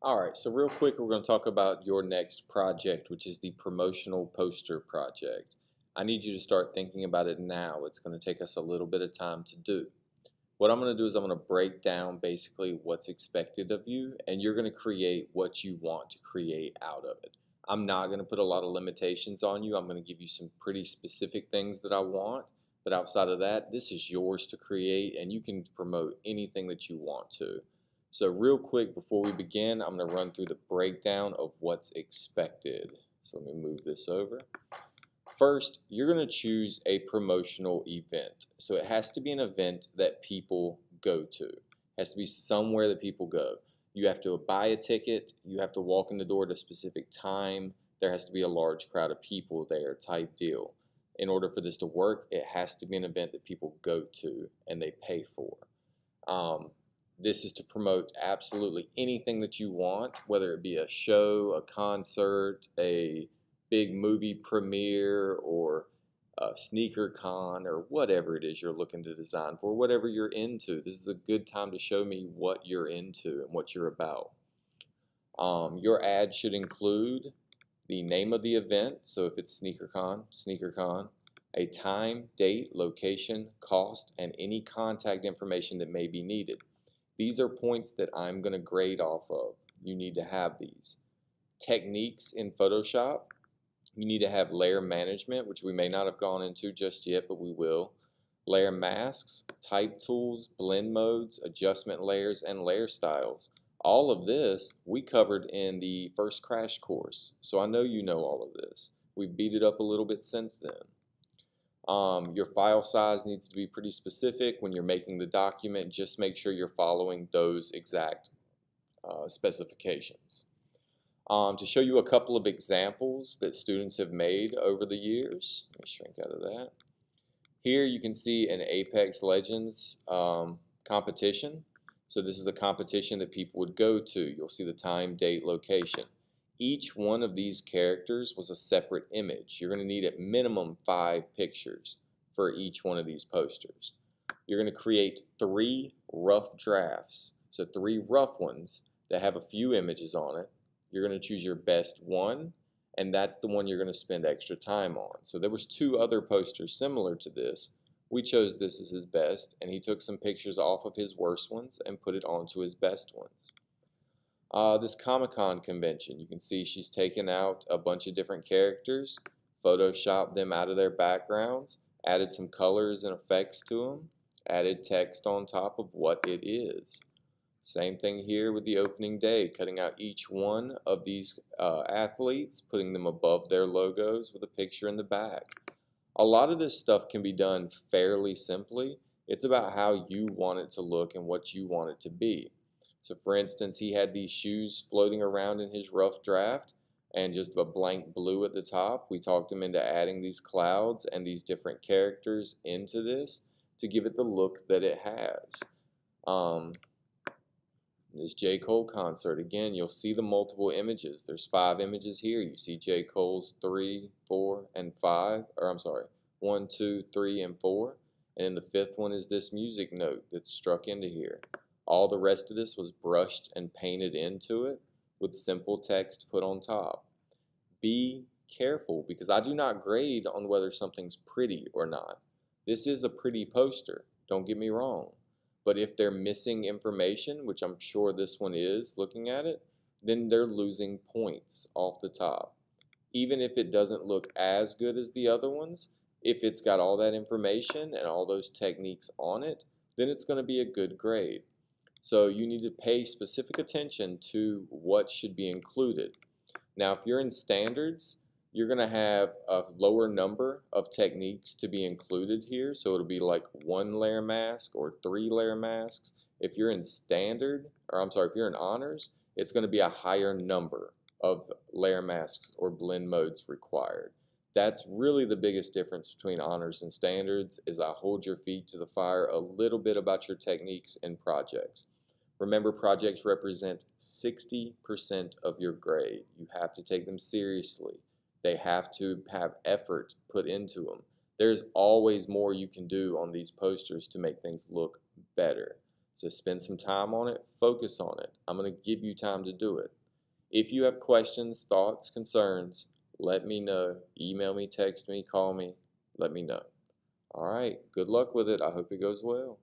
All right, so real quick, we're going to talk about your next project, which is the promotional poster project. I need you to start thinking about it now. It's going to take us a little bit of time to do. What I'm going to do is I'm going to break down basically what's expected of you, and you're going to create what you want to create out of it. I'm not going to put a lot of limitations on you. I'm going to give you some pretty specific things that I want, but outside of that, this is yours to create, and you can promote anything that you want to. So real quick, before we begin, I'm going to run through the breakdown of what's expected. So let me move this over. First, you're going to choose a promotional event. So it has to be an event that people go to. It has to be somewhere that people go. You have to buy a ticket. You have to walk in the door at a specific time. There has to be a large crowd of people there type deal. In order for this to work, it has to be an event that people go to and they pay for. Um, this is to promote absolutely anything that you want, whether it be a show, a concert, a big movie premiere, or a sneaker con, or whatever it is you're looking to design for, whatever you're into. This is a good time to show me what you're into and what you're about. Your ad should include the name of the event, so if it's SneakerCon, SneakerCon, a time, date, location, cost, and any contact information that may be needed. These are points that I'm going to grade off of. You need to have these. Techniques in Photoshop. You need to have layer management, which we may not have gone into just yet, but we will. Layer masks, type tools, blend modes, adjustment layers, and layer styles. All of this we covered in the first crash course, so I know you know all of this. We've beat it up a little bit since then. Your file size needs to be pretty specific when you're making the document. Just make sure you're following those exact specifications. To show you a couple of examples that students have made over the years, let me shrink out of that. Here you can see an Apex Legends competition. So this is a competition that people would go to. You'll see the time, date, location. Each one of these characters was a separate image. You're going to need at minimum 5 pictures for each one of these posters. You're going to create 3 rough drafts. So 3 rough ones that have a few images on it. You're going to choose your best one, and that's the one you're going to spend extra time on. So there was 2 other posters similar to this. We chose this as his best, and he took some pictures off of his worst ones and put it onto his best ones. This Comic-Con convention, you can see she's taken out a bunch of different characters, photoshopped them out of their backgrounds, added some colors and effects to them, added text on top of what it is. Same thing here with the opening day, cutting out each one of these athletes, putting them above their logos with a picture in the back. A lot of this stuff can be done fairly simply. It's about how you want it to look and what you want it to be. So for instance, he had these shoes floating around in his rough draft and just a blank blue at the top. We talked him into adding these clouds and these different characters into this to give it the look that it has. This J. Cole concert, again, you'll see the multiple images. There's 5 images here. You see J. Cole's 3, 4, and 5, or I'm sorry, 1, 2, 3, and 4. And then the 5th one is this music note that's struck into here. All the rest of this was brushed and painted into it with simple text put on top. Be careful, because I do not grade on whether something's pretty or not. This is a pretty poster, don't get me wrong. But if they're missing information, which I'm sure this one is looking at it, then they're losing points off the top. Even if it doesn't look as good as the other ones, if it's got all that information and all those techniques on it, then it's going to be a good grade. So you need to pay specific attention to what should be included. Now, if you're in standards, you're going to have a lower number of techniques to be included here. So it'll be like 1 layer mask or 3 layer masks. If you're in standard, or I'm sorry, if you're in honors, it's going to be a higher number of layer masks or blend modes required. That's really the biggest difference between honors and standards, is I hold your feet to the fire a little bit about your techniques and projects. Remember, projects represent 60% of your grade. You have to take them seriously. They have to have effort put into them. There's always more you can do on these posters to make things look better. So spend some time on it, focus on it. I'm going to give you time to do it. If you have questions, thoughts, concerns, let me know. Email me, text me, call me, let me know. All right, good luck with it. I hope it goes well.